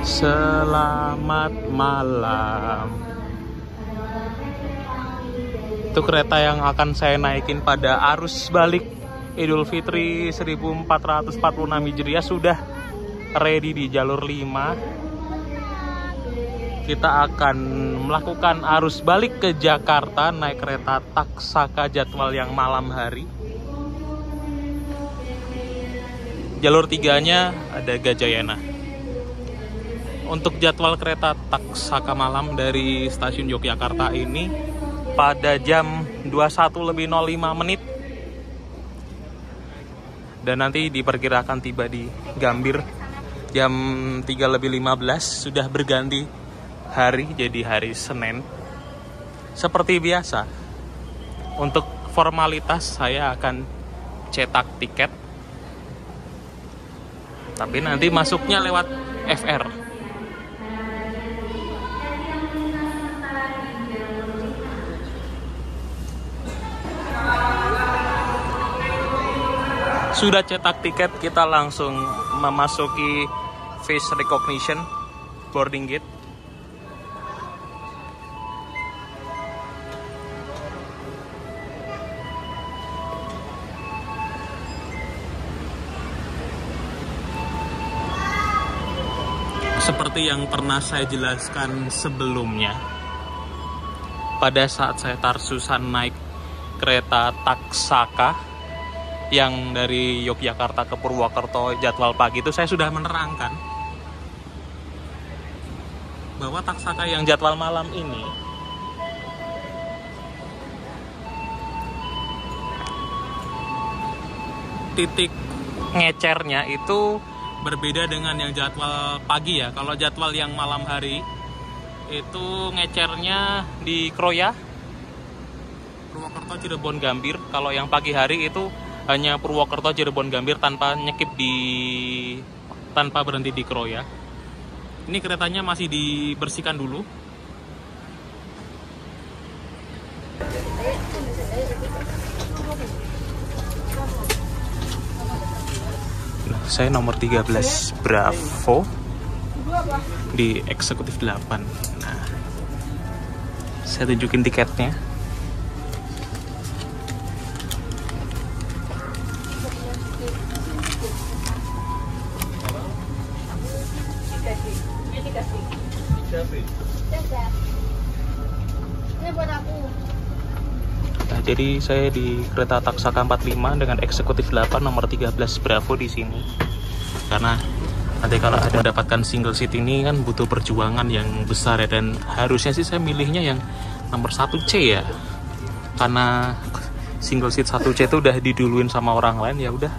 Selamat malam. Itu kereta yang akan saya naikin pada arus balik Idul Fitri 1446 Hijriah sudah ready di jalur 5. Kita akan melakukan arus balik ke Jakarta naik kereta Taksaka jadwal yang malam hari. Jalur 3-nya ada Gajayana. Untuk jadwal kereta Taksaka malam dari stasiun Yogyakarta ini pada jam 21:05 dan nanti diperkirakan tiba di Gambir jam 3:15. Sudah berganti hari jadi hari Senin. Seperti biasa, untuk formalitas saya akan cetak tiket, tapi nanti masuknya lewat FR. Sudah cetak tiket, kita langsung memasuki face recognition boarding gate. Seperti yang pernah saya jelaskan sebelumnya, pada saat saya tarsusan naik kereta Taksaka yang dari Yogyakarta ke Purwokerto jadwal pagi itu, saya sudah menerangkan bahwa Taksaka yang jadwal malam ini titik ngecernya itu berbeda dengan yang jadwal pagi ya. Kalau jadwal yang malam hari itu ngecernya di Kroya, Purwokerto, Cirebon, Gambir. Kalau yang pagi hari itu hanya Purwokerto, Cirebon, Gambir tanpa tanpa berhenti di Kroya. Ini keretanya masih dibersihkan dulu. Nah, saya nomor 13 Bravo di eksekutif 8. Nah, saya tunjukin tiketnya. Nah, jadi saya di kereta Taksaka 45 dengan eksekutif 8 nomor 13 Bravo di sini. Karena nanti kalau ada mendapatkan single seat ini kan butuh perjuangan yang besar ya, dan harusnya sih saya milihnya yang nomor 1C ya. Karena single seat 1C itu udah diduluin sama orang lain, ya udah.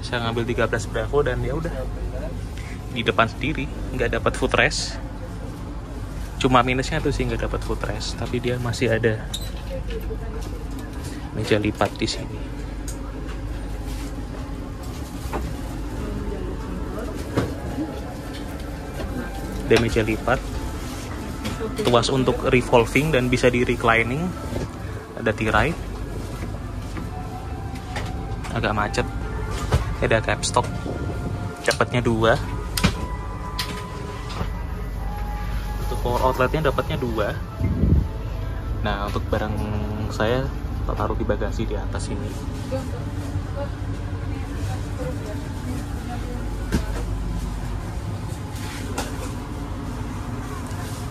Saya ngambil 13 Bravo dan ya udah. Di depan sendiri, nggak dapat footrest. Cuma minusnya tuh sih nggak dapat footrest, tapi dia masih ada meja lipat di sini. Ada meja lipat, tuas untuk revolving dan bisa di reclining. Ada tirai, agak macet. Ada capstop, dapatnya 2. Power outletnya dapatnya 2. Nah, untuk barang saya taruh di bagasi di atas ini.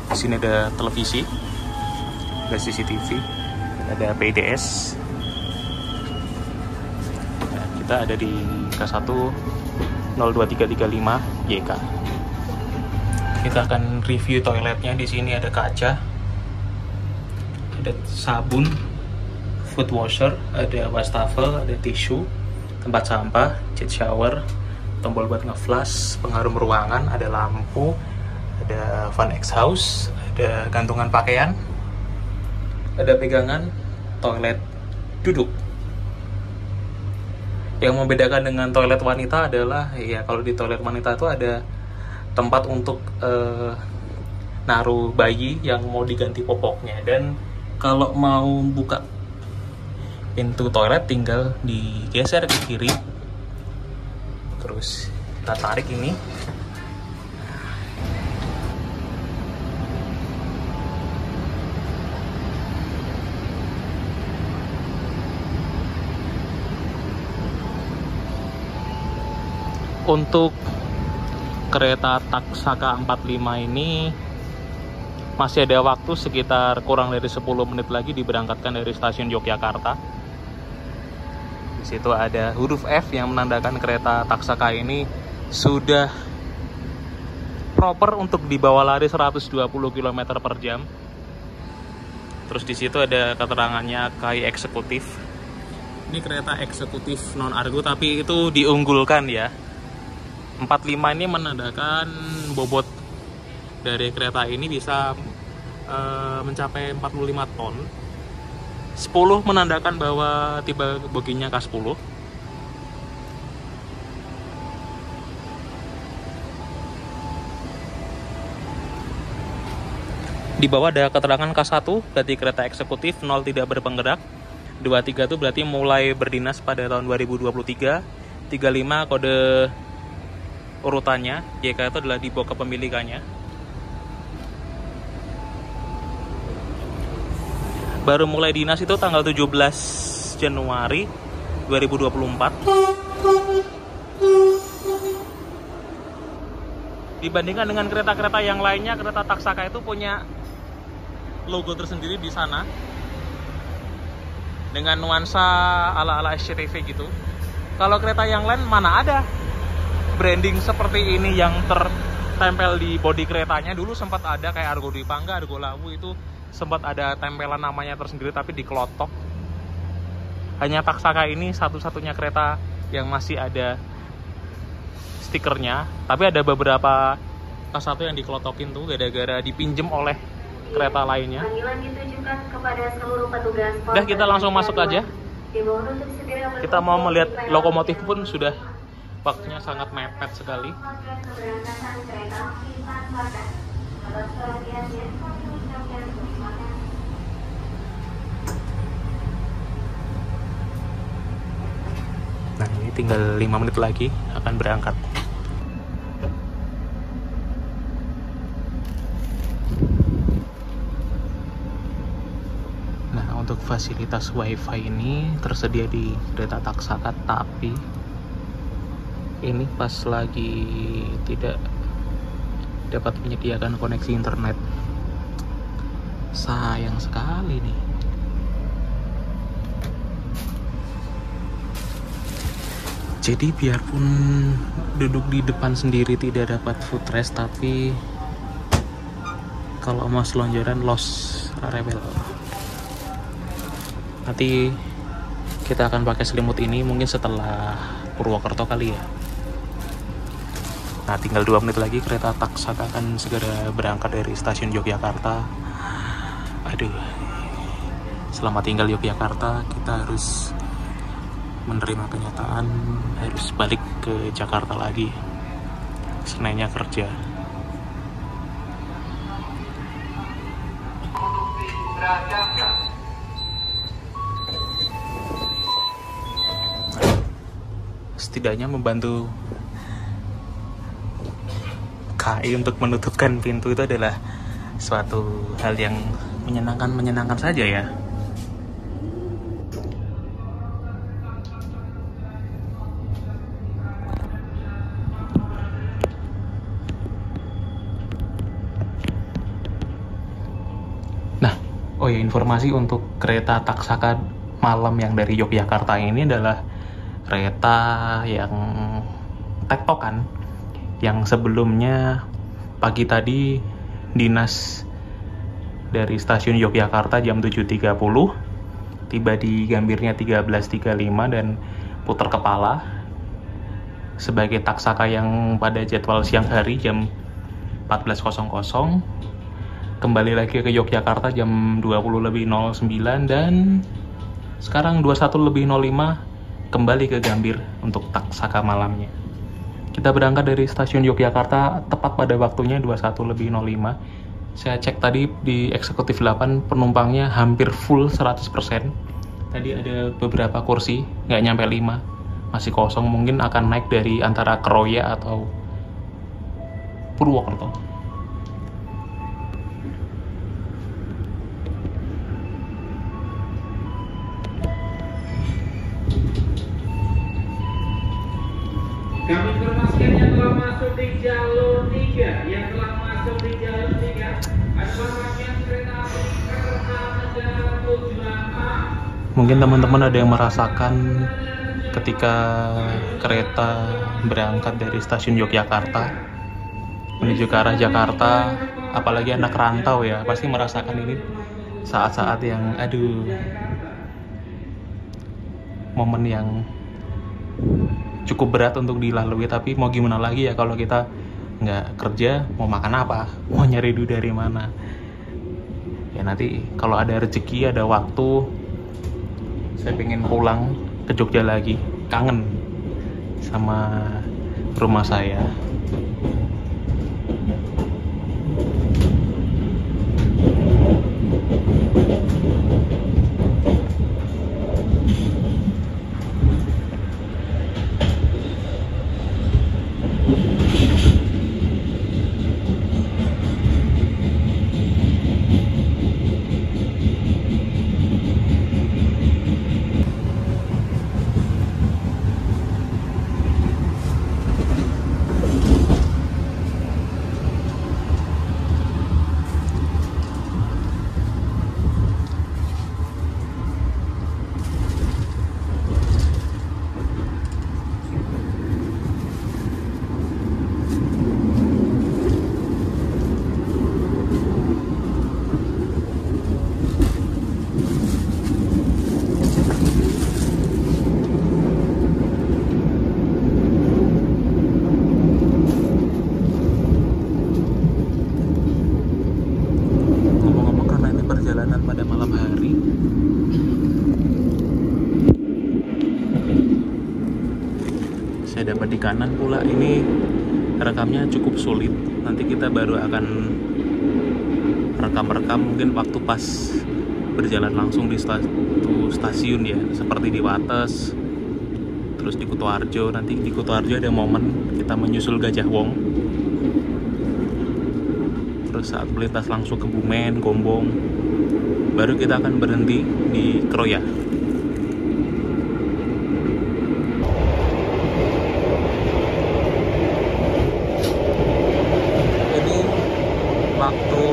Di sini ada televisi, ada CCTV, ada PDS. Nah, kita ada di K1 02335 YK. Kita akan review toiletnya. Di sini ada kaca, ada sabun, foot washer, ada wastafel, ada tisu, tempat sampah, jet shower, tombol buat ngeflash, pengharum ruangan, ada lampu, ada fan exhaust, ada gantungan pakaian, ada pegangan, toilet duduk. Yang membedakan dengan toilet wanita adalah, ya kalau di toilet wanita itu ada tempat untuk naruh bayi yang mau diganti popoknya, dan kalau mau buka pintu toilet tinggal digeser ke kiri, terus kita tarik ini, Untuk kereta Taksaka 45 ini masih ada waktu sekitar kurang dari 10 menit lagi diberangkatkan dari stasiun Yogyakarta. Di situ ada huruf F yang menandakan kereta Taksaka ini sudah proper untuk dibawa lari 120 km per jam. Terus di situ ada keterangannya KAI eksekutif. Ini kereta eksekutif non argo tapi itu diunggulkan ya. 45 ini menandakan bobot dari kereta ini bisa mencapai 45 ton. 10 menandakan bahwa tiba boginya K10. Di bawah ada keterangan K1 berarti kereta eksekutif, 0 tidak berpenggerak. 23 itu berarti mulai berdinas pada tahun 2023. 35 kode urutannya, YK itu adalah dibawa kepemilikannya. Baru mulai dinas itu tanggal 17 Januari 2024. Dibandingkan dengan kereta-kereta yang lainnya, kereta Taksaka itu punya logo tersendiri di sana dengan nuansa ala-ala SCTV gitu. Kalau kereta yang lain mana ada branding seperti ini yang tertempel di bodi keretanya. Dulu sempat ada kayak Argo Dwi Pangga, Argo Lawu itu sempat ada tempelan namanya tersendiri tapi dikelotok. Hanya Taksaka ini satu-satunya kereta yang masih ada stikernya, tapi ada beberapa K1 yang dikelotokin tuh gara-gara dipinjem oleh kereta lainnya. Udah, kita langsung masuk aja. Kita mau melihat lokomotif pun sudah waktunya sangat mepet sekali. Nah, ini tinggal 5 menit lagi akan berangkat. Nah, untuk fasilitas wifi ini tersedia di kereta Taksaka, tapi ini pas lagi tidak dapat menyediakan koneksi internet. Sayang sekali nih. Jadi biarpun duduk di depan sendiri tidak dapat footrest, tapi kalau mau selonjoran lost rebel. Nanti kita akan pakai selimut ini mungkin setelah Purwokerto kali ya. Nah, tinggal 2 menit lagi kereta Taksaka akan segera berangkat dari stasiun Yogyakarta. Aduh, selama tinggal Yogyakarta kita harus menerima kenyataan harus balik ke Jakarta lagi. Senennya kerja. Setidaknya membantu KAI untuk menutupkan pintu itu adalah suatu hal yang menyenangkan saja ya. Nah, oh ya, informasi untuk kereta Taksaka malam yang dari Yogyakarta ini adalah kereta yang tektokan, yang sebelumnya pagi tadi dinas dari stasiun Yogyakarta jam 7.30, tiba di Gambirnya 13.35 dan putar kepala sebagai Taksaka yang pada jadwal siang hari jam 14.00 kembali lagi ke Yogyakarta jam 20.09 dan sekarang 21.05 kembali ke Gambir untuk Taksaka malamnya. Kita berangkat dari stasiun Yogyakarta tepat pada waktunya 21.05. Saya cek tadi di eksekutif 8 penumpangnya hampir full 100%. Tadi ada beberapa kursi, nggak nyampe 5, masih kosong. Mungkin akan naik dari antara Kroya atau Purwokerto. Kami informasikan Mungkin teman-teman ada yang merasakan ketika kereta berangkat dari stasiun Yogyakarta menuju ke arah Jakarta, apalagi anak rantau ya, pasti merasakan ini saat-saat yang momen yang cukup berat untuk dilalui. Tapi mau gimana lagi ya, kalau kita nggak kerja, mau makan apa, mau nyari duit dari mana ya. Nanti kalau ada rezeki, ada waktu, saya pengen pulang ke Jogja lagi, kangen sama rumah saya. Pada malam hari, saya dapat di kanan pula. Ini rekamnya cukup sulit, nanti kita baru akan rekam mungkin waktu pas berjalan langsung di stasiun ya, seperti di Wates, terus di Kutoarjo. Nanti di Kutoarjo ada momen kita menyusul Gajah Wong, terus saat melintas langsung ke Bumen, Gombong, baru kita akan berhenti di Kroya. Ini waktu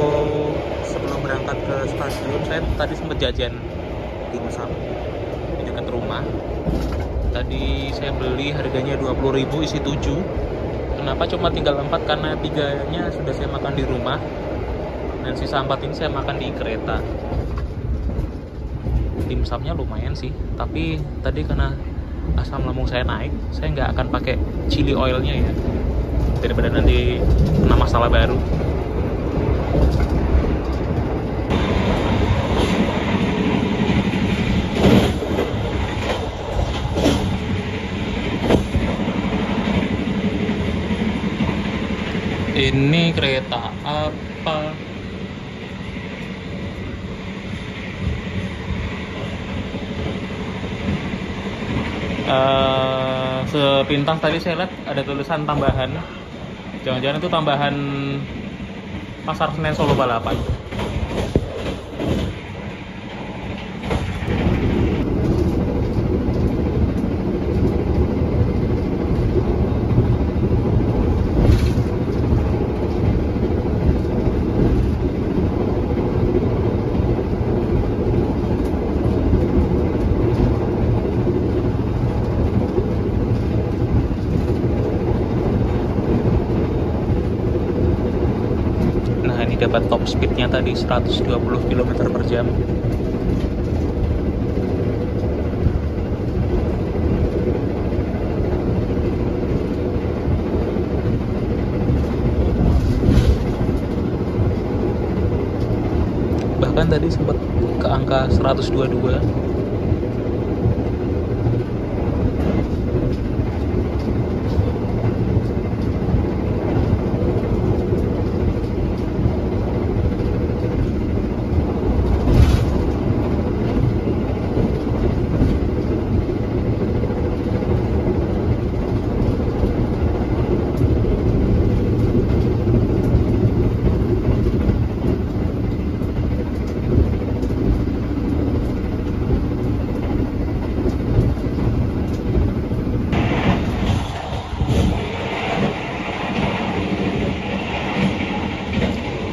sebelum berangkat ke stasiun, saya tadi sempat jajan dimsum di dekat rumah. Tadi saya beli, harganya 20.000 isi 7. Kenapa cuma tinggal 4? Karena 3-nya sudah saya makan di rumah, dan sisa 4 ini saya makan di kereta. Dimsumnya lumayan sih, tapi tadi karena asam lambung saya naik, saya nggak akan pakai chili oilnya ya, daripada nanti kena masalah baru. Ini kereta apa? Sepintas tadi saya lihat ada tulisan tambahan. Jangan-jangan itu tambahan Pasar Senen Solo Balapan. Dapat top speednya tadi 120 km per jam. Bahkan tadi sempat ke angka 122.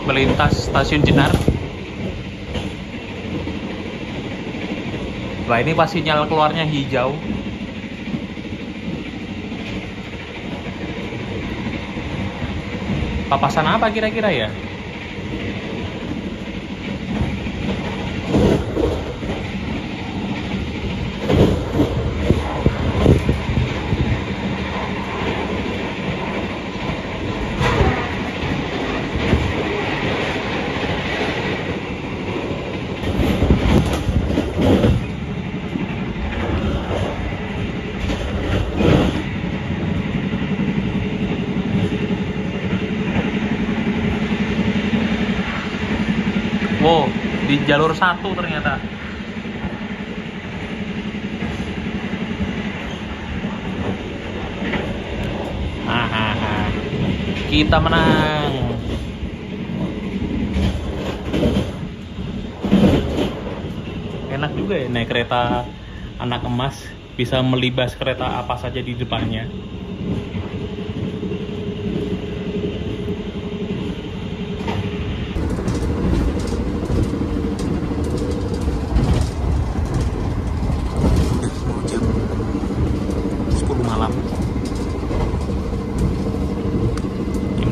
Melintas stasiun Jenar. Wah, ini pas sinyal keluarnya hijau. Papasan apa kira-kira ya? Wow, di jalur 1 ternyata. Hahaha. Kita menang. Enak juga ya naik kereta anak emas, bisa melibas kereta apa saja di depannya. Jam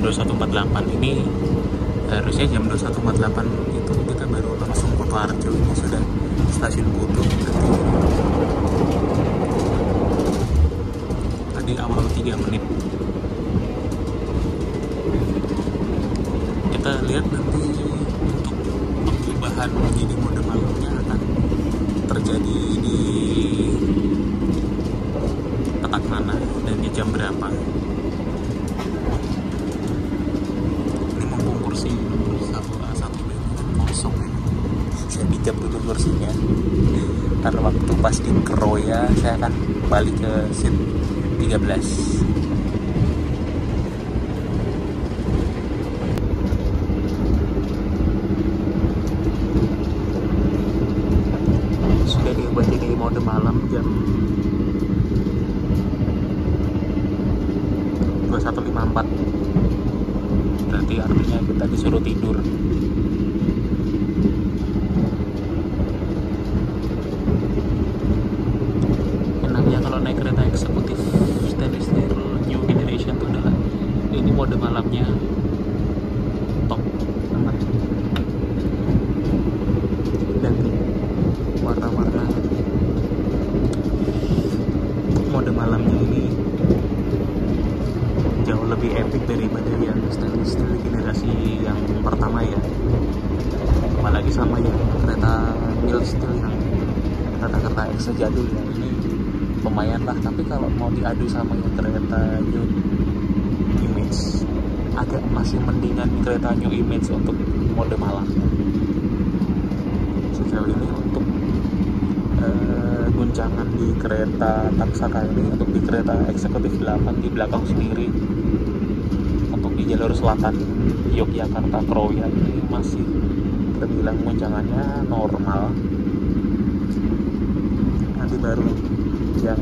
21.48 ini harusnya jam 21.48 itu kita baru langsung Kutoarjo. Ini sudah stasiun Kuto. Tadi awal 3 menit. Kita lihat nanti untuk perubahan menjadi mode malamnya akan terjadi di petak mana dan di jam berapa. Kursi nomor 1A1 kosong ya. Saya pinjam dulu kursinya karena waktu pas di Kroya saya akan balik ke seat 13. Sudah diubah jadi mode malam jam 21.54. Berarti artinya kita disuruh tidur. Enaknya kalau naik kereta eksekutif stainless steel new generation itu adalah ini mode malamnya top banget. Dan warna-warna mode malamnya ini jauh lebih epic daripada yang stainless steel generasi yang pertama ya. Apalagi sama yang kereta mild steel yang kereta-kereta X jadul ya, ini lumayan lah. Tapi kalau mau diadu sama yang kereta new image, agak masih mendingan kereta new image untuk mode malam. Sejauh ini untuk guncangan di kereta Taksaka ini, untuk di kereta eksekutif 8 di belakang sendiri, untuk di jalur selatan Yogyakarta Kroya ini masih terbilang guncangannya normal. Nanti baru yang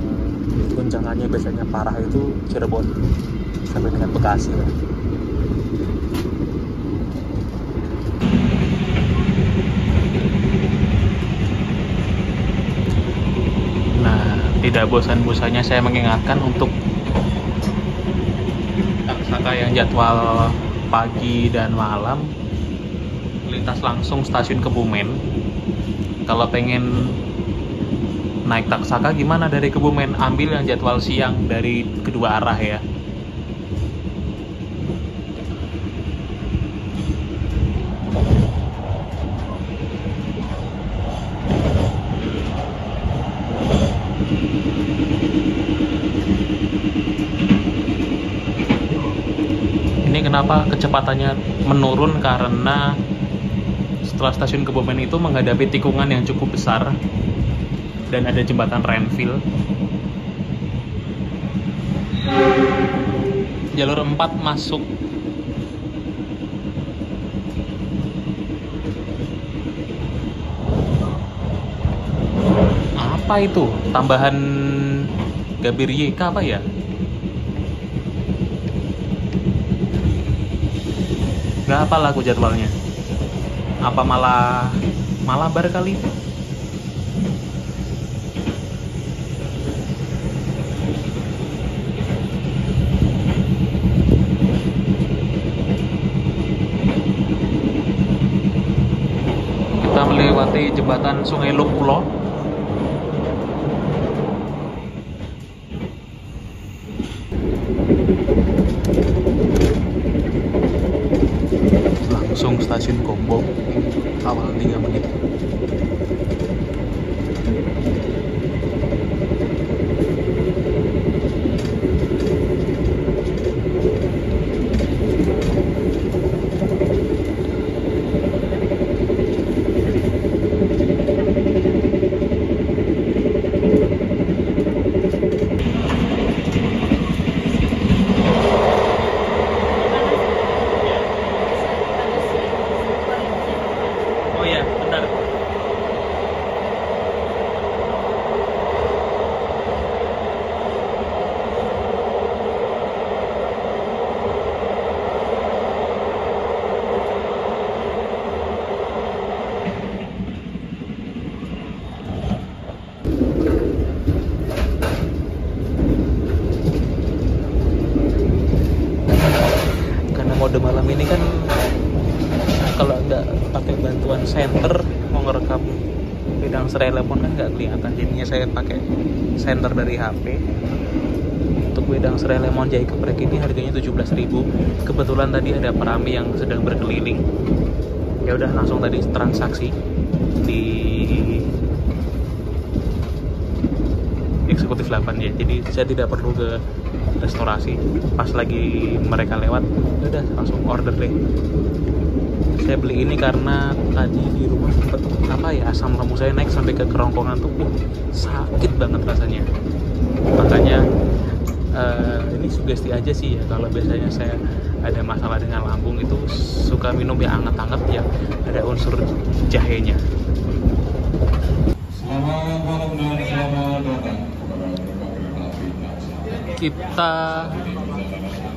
guncangannya biasanya parah itu Cirebon sampai dengan Bekasi ya. Tidak bosan-bosannya saya mengingatkan untuk Taksaka yang jadwal pagi dan malam lintas langsung stasiun Kebumen. Kalau pengen naik Taksaka gimana dari Kebumen, ambil yang jadwal siang dari kedua arah ya. Ini kenapa kecepatannya menurun, karena setelah stasiun Kebumen itu menghadapi tikungan yang cukup besar dan ada jembatan Renville. Jalur 4 masuk apa itu? Tambahan Gabir YK apa ya? Nggak hafal aku jadwalnya. Apa malah Malabar kali? melewati jembatan Sungai Lupulo. Langsung stasiun Gombong, awal 3 menit. Oh ya, benar. Karena mode malam ini kan kalau nggak pakai bantuan senter mau ngerekam bidang Srilemon kan nggak kelihatan, jadinya saya pakai senter dari HP. Untuk bidang Srilemon Jaya Geprek ini harganya 17.000. Kebetulan tadi ada perami yang sedang berkeliling, ya udah langsung tadi transaksi di eksekutif 8 ya, jadi saya tidak perlu ke restorasi. Pas lagi mereka lewat, ya udah langsung order deh. Saya beli ini karena tadi di rumah sempet asam lambung saya naik sampai ke kerongkongan tuh, sakit banget rasanya. Makanya ini sugesti aja sih ya, kalau biasanya saya ada masalah dengan lambung itu suka minum yang anget-anget ya ada unsur jahenya. Selamat malam dan selamat datang. Kita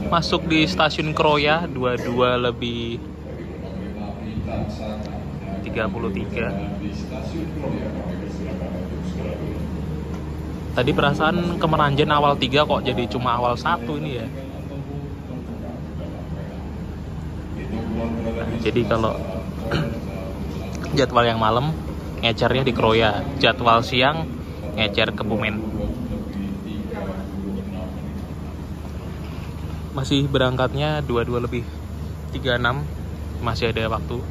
masuk di stasiun Kroya 22 lebih 33. Tadi perasaan ke Meranjen awal 3 kok jadi cuma awal 1 ini ya. Nah, jadi kalau jadwal yang malam ngecernya di Kroya, jadwal siang ngecer ke Bumen. Masih berangkatnya 22 lebih 36, masih ada waktu.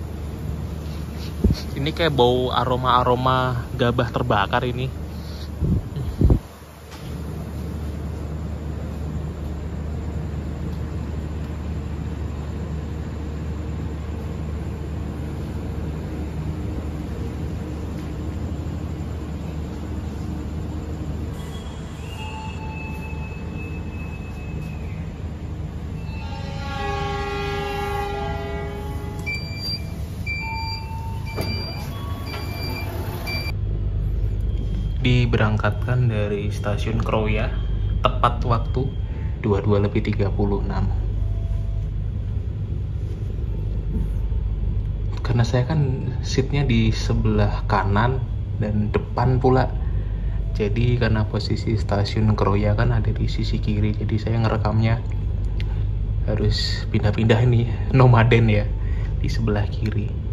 Ini kayak bau aroma-aroma gabah terbakar ini. Diberangkatkan dari stasiun Kroya tepat waktu 22 lebih 36. Karena saya kan seatnya di sebelah kanan dan depan pula, jadi karena posisi stasiun Kroya kan ada di sisi kiri, jadi saya ngerekamnya harus pindah-pindah ini, nomaden ya, di sebelah kiri.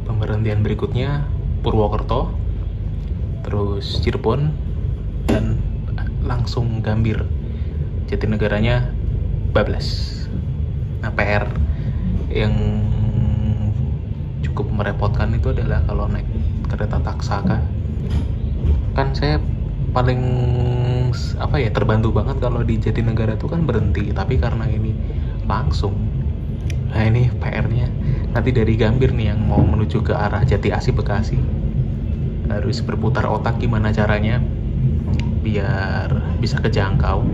Pemberhentian berikutnya Purwokerto, terus Cirebon, dan langsung Gambir. Jatinegaranya bablas. Nah, PR yang cukup merepotkan itu adalah kalau naik kereta Taksaka, kan saya paling terbantu banget kalau di Jatinegara tuh kan berhenti, tapi karena ini langsung. Nah, ini PR-nya nanti dari Gambir nih yang mau menuju ke arah Jati Asih Bekasi harus berputar otak gimana caranya biar bisa kejangkau.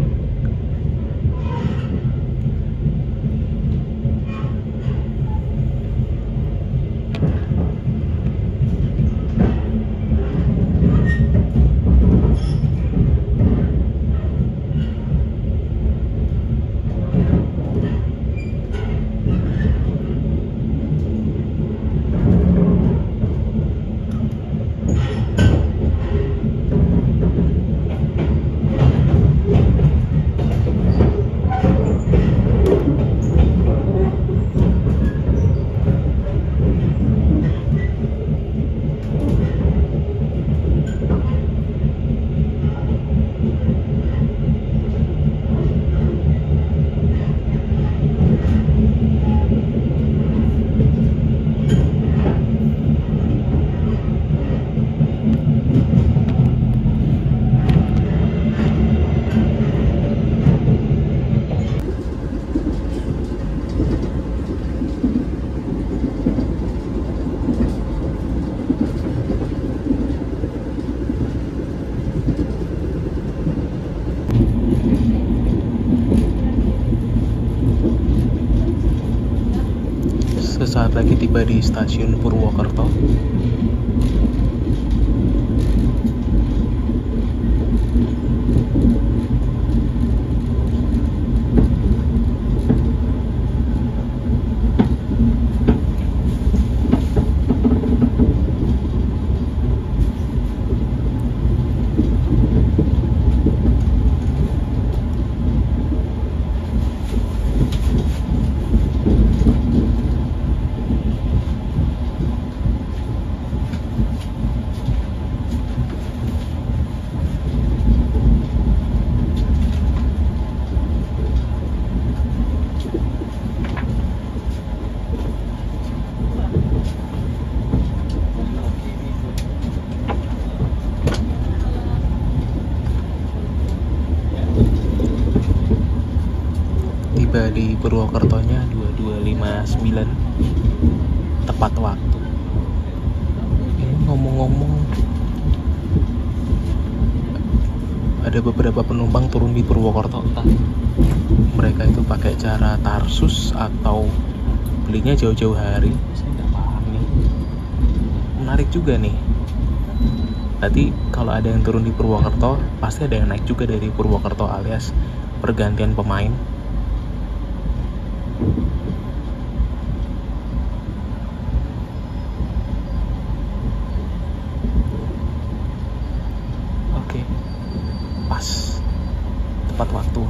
tiba di stasiun Purwokerto. Tiba di Purwokertonya 22.59 tepat waktu. Ini ngomong-ngomong, ada beberapa penumpang turun di Purwokerto, entah mereka itu pakai cara Tarsus atau belinya jauh-jauh hari. Saya nggak paham nih. Menarik juga nih. Tadi kalau ada yang turun di Purwokerto, pasti ada yang naik juga dari Purwokerto alias pergantian pemain. Oke, pas, tepat waktu.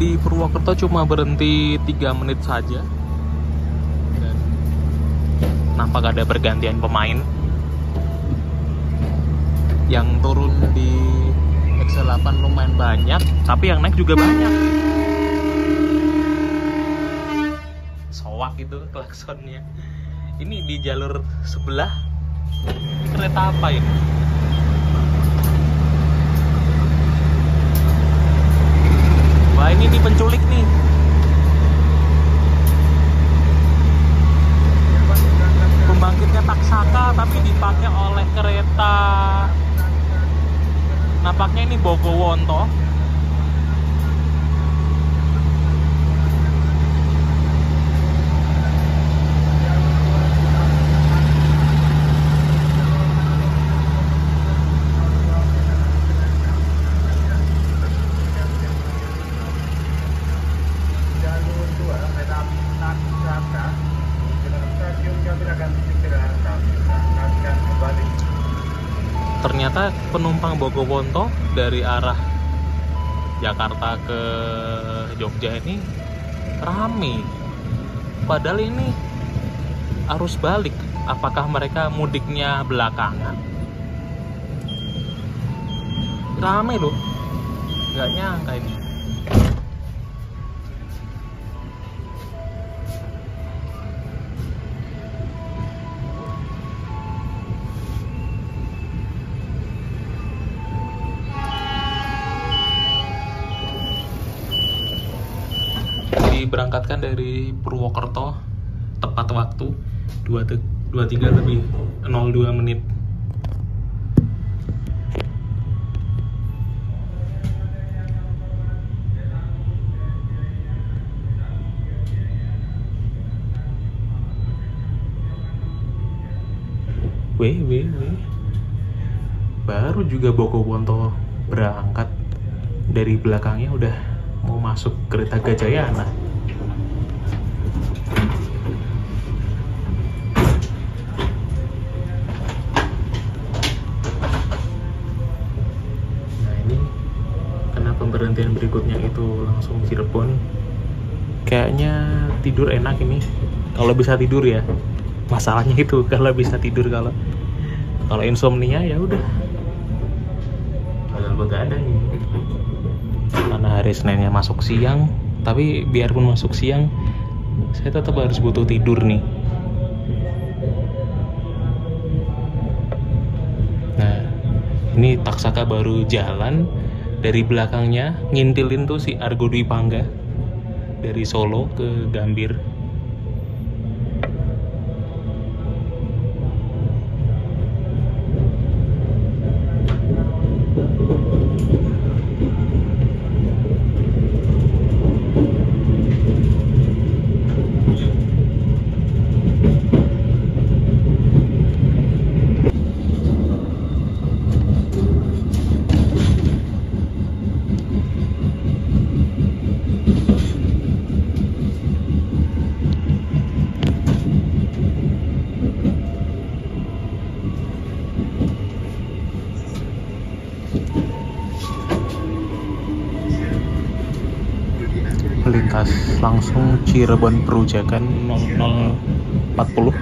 Di Purwokerto cuma berhenti 3 menit saja dan nampak ada pergantian pemain. Yang turun di XL8 lumayan banyak, tapi yang naik juga banyak. Soak itu klaksonnya. Ini di jalur sebelah, ini kereta apa ini? Wah, ini nih penculik nih. Pembangkitnya Taksaka tapi dipakai oleh kereta. Nampaknya ini Bogowonto. Ternyata penumpang Bogowonto dari arah Jakarta ke Jogja ini rame. Padahal ini arus balik. Apakah mereka mudiknya belakangan? Rame loh. Nggak nyangka ini. Diberangkatkan dari Purwokerto tepat waktu 23 lebih 02 menit. Baru juga Bogowonto berangkat, dari belakangnya udah mau masuk kereta Gajayana. Nah ini karena pemberhentian berikutnya itu langsung Cirebon, kayaknya tidur enak ini kalau bisa tidur ya. Masalahnya itu kalau bisa tidur, kalau insomnia ya udah agak begadang ini. Karena hari Seninnya masuk siang, tapi biarpun masuk siang saya tetap harus butuh tidur nih. Nah ini Taksaka baru jalan, dari belakangnya ngintilin tuh si Argo Dwi Pangga dari Solo ke Gambir. bahas langsung Cirebon Perujakan 0040.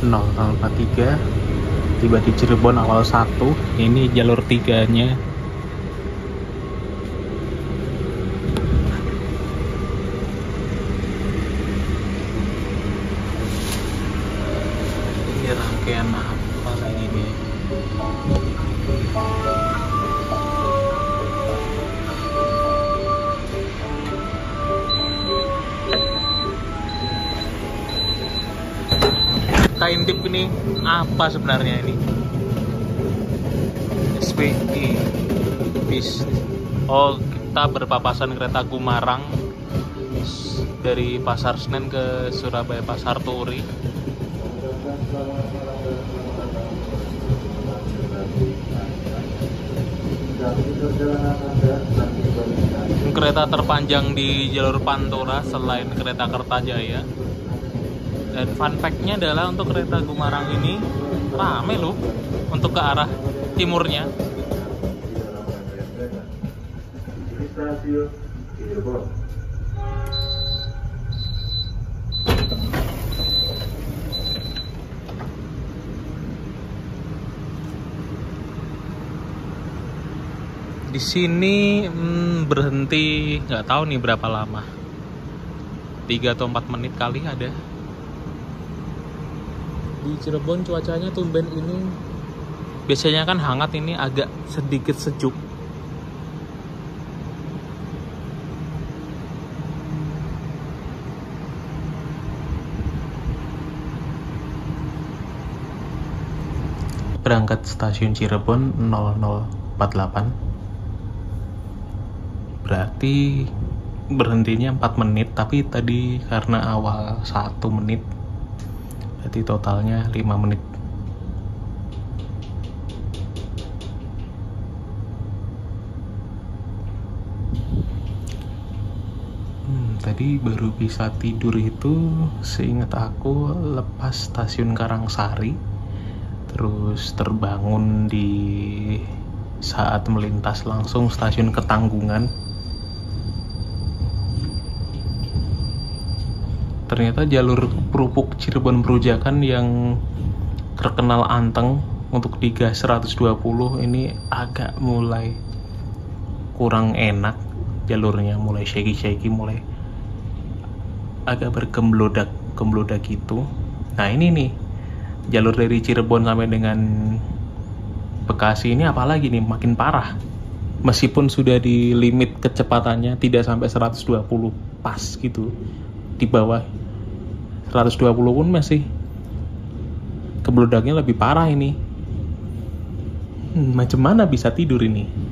No, 043 tiba di Cirebon awal 1. Ini jalur 3-nya. Ini rangkaian apa kayak gini? Kita intip ini apa sebenarnya ini? SPI bis. Oh, kita berpapasan kereta Gumarang dari Pasar Senen ke Surabaya Pasar Turi. Kereta terpanjang di jalur Pantura selain kereta Kertajaya. Dan fun fact-nya adalah untuk kereta Gumarang ini rame loh untuk ke arah timurnya. Di sini berhenti nggak tahu nih berapa lama, 3 atau 4 menit kali ada. Di Cirebon cuacanya tumben ini, biasanya kan hangat, ini agak sedikit sejuk. Berangkat stasiun Cirebon 0040. 3:48. Berarti berhentinya 4 menit, tapi tadi karena awal 1 menit, berarti totalnya 5 menit. Tadi baru bisa tidur itu seingat aku lepas stasiun Karangsari, terus terbangun di saat melintas langsung stasiun Ketanggungan. Ternyata jalur Krupuk Cirebon Perujakan yang terkenal anteng untuk di gas 120 ini agak mulai kurang enak jalurnya, mulai shaky, mulai agak bergemblodak gitu. Nah ini nih jalur dari Cirebon sampai dengan Bekasi ini apalagi nih makin parah. Meskipun sudah di limit kecepatannya tidak sampai 120 pas gitu, di bawah 120 pun masih gemblodaknya lebih parah ini. Macam mana bisa tidur ini?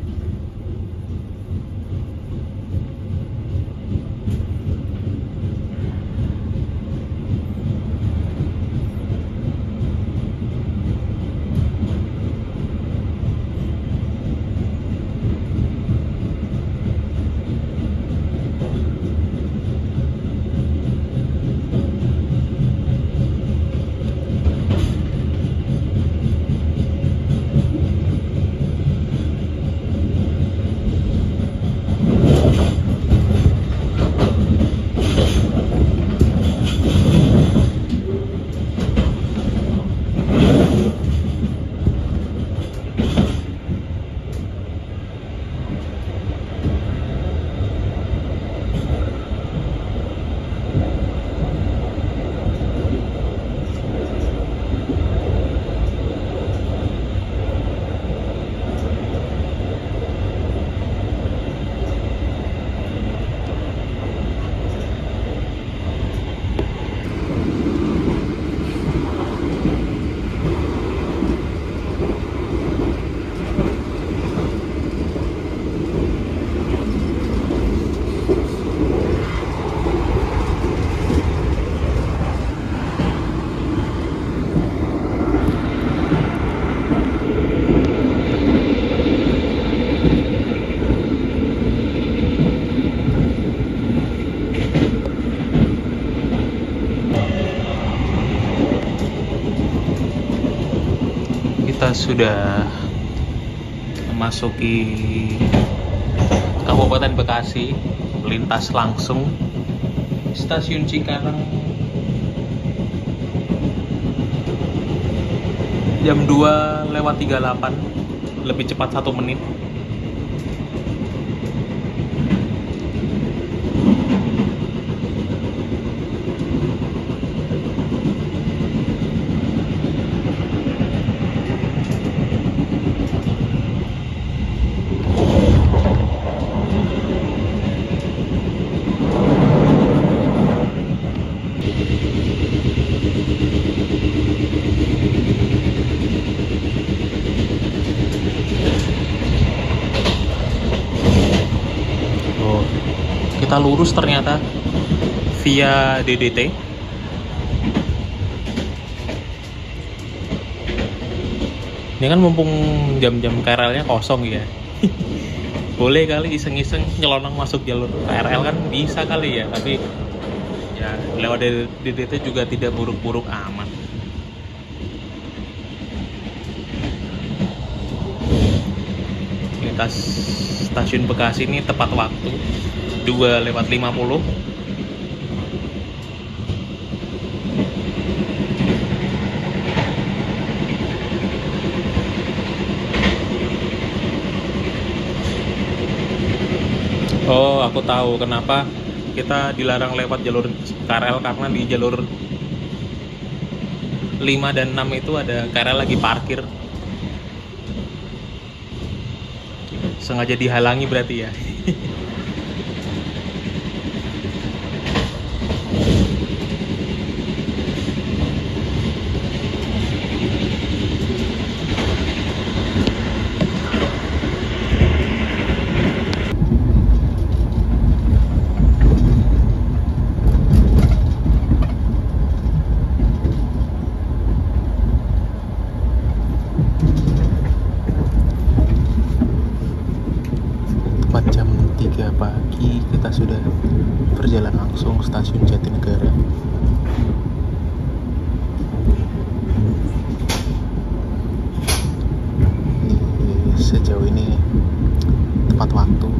Kita sudah memasuki Kabupaten Bekasi, melintas langsung stasiun Cikarang jam 2:38, lebih cepat 1 menit. Kita lurus ternyata via DDT. Ini kan mumpung jam-jam KRL-nya kosong ya. Boleh kali iseng-iseng nyelonong masuk jalur KRL, kan bisa kali ya, tapi ya lewat DDT juga tidak buruk-buruk amat. Lintas stasiun Bekasi ini tepat waktu 2:50. Oh, aku tahu kenapa kita dilarang lewat jalur KRL, karena di jalur 5 dan 6 itu ada KRL lagi parkir. Sengaja dihalangi berarti ya. pagi kita sudah berjalan langsung stasiun Jatinegara. Sejauh ini tepat waktu.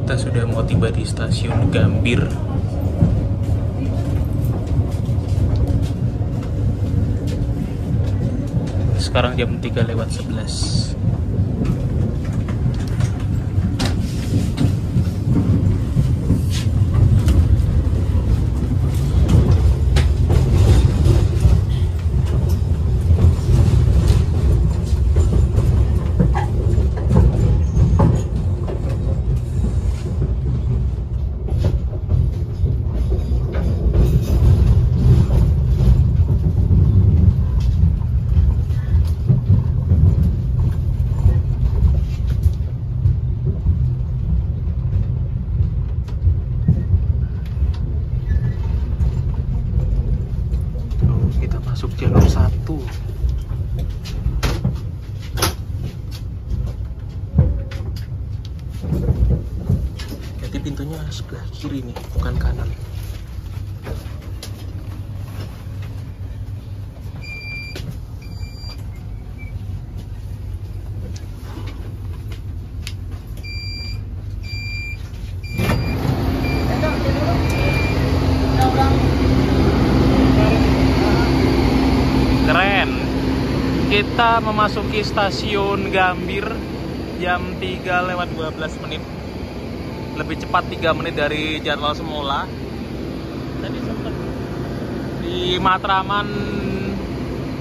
Kita sudah mau tiba di stasiun Gambir. Sekarang jam 3:11. Kita masuk jalur 1. Jadi pintunya sebelah kiri nih, bukan kanan. Keren. Kita memasuki stasiun Gambir jam 3:12 menit. Lebih cepat 3 menit dari jadwal semula. Tadi sempat di Matraman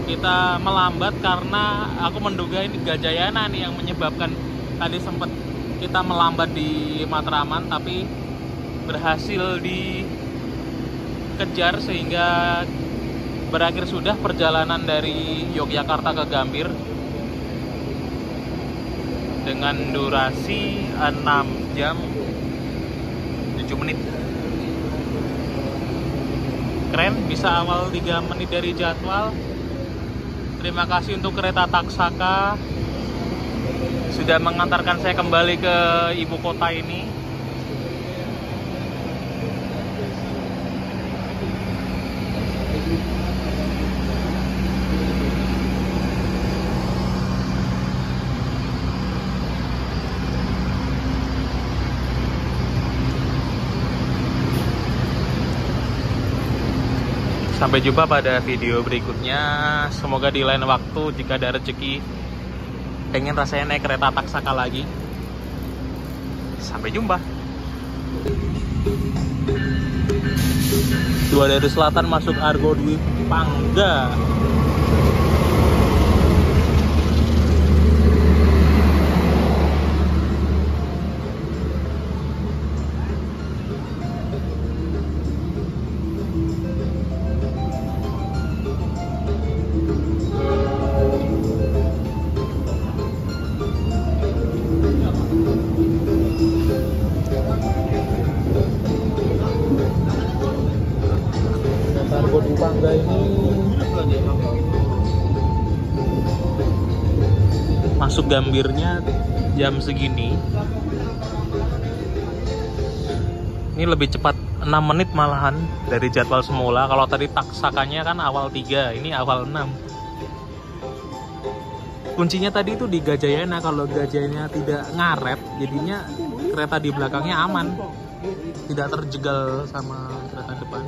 kita melambat karena aku menduga ini Gajayana nih yang menyebabkan tadi sempat kita melambat di Matraman, tapi berhasil dikejar sehingga berakhir sudah perjalanan dari Yogyakarta ke Gambir dengan durasi 6 jam 7 menit. Keren, bisa awal 3 menit dari jadwal. Terima kasih untuk kereta Taksaka sudah mengantarkan saya kembali ke ibu kota ini. Sampai jumpa pada video berikutnya. Semoga di lain waktu jika ada rezeki pengen rasanya naik kereta Taksaka lagi. Sampai jumpa. Dua dari selatan masuk Argo Dwi Pangga. Argo Dwi Pangga ini masuk Gambirnya jam segini. Ini lebih cepat 6 menit malahan dari jadwal semula. Kalau tadi taksakannya kan awal 3, ini awal 6. Kuncinya tadi itu di Gajayana. Kalau Gajayana tidak ngaret, jadinya kereta di belakangnya aman, tidak terjegal sama kereta depan.